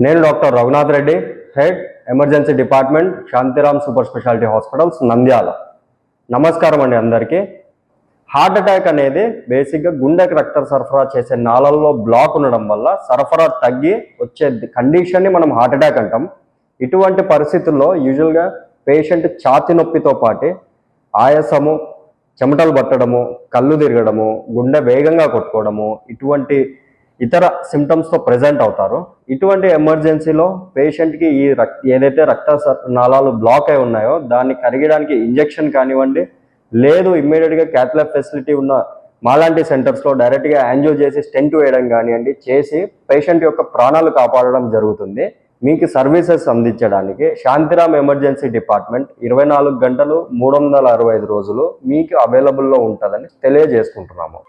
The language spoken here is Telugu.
నేను doctor Raghunath Reddy, head emergency department, Shantiram super speciality hospitals, Nandyal. నమస్కారం అండి అందరికీ. హార్ట్ అటాక్ అనేది బేసిక్గా గుండెకి రక్త సరఫరా చేసే నాళల్లో బ్లాక్ ఉండడం వల్ల సరఫరా తగ్గి వచ్చే కండిషన్ని మనం హార్ట్ అటాక్ అంటాం. ఇటువంటి పరిస్థితుల్లో యూజువల్గా పేషెంట్ ఛాతి నొప్పితో పాటు ఆయాసము, చెమటలు పట్టడము, కళ్ళు తిరగడము, గుండె వేగంగా కొట్టుకోవడము, ఇటువంటి ఇతర సిమ్టమ్స్తో ప్రెజెంట్ అవుతారు. ఇటువంటి ఎమర్జెన్సీలో పేషెంట్కి ఏదైతే రక్త నాళాలు బ్లాక్ అయి ఉన్నాయో దాన్ని కరిగడానికి ఇంజెక్షన్ కానివ్వండి, లేదు ఇమ్మీడియట్గా క్యాథ్లాబ్ ఫెసిలిటీ ఉన్న మాలాంటి సెంటర్స్లో డైరెక్ట్గా యాంజియో చేసి స్టెంట్ వేయడం కానివ్వండి చేసి పేషెంట్ యొక్క ప్రాణాలు కాపాడడం జరుగుతుంది. మీకు సర్వీసెస్ అందించడానికి శాంతిరామ్ ఎమర్జెన్సీ డిపార్ట్మెంట్ 24 గంటలు 365 రోజులు మీకు అవైలబుల్లో ఉంటుందని తెలియజేసుకుంటున్నాము.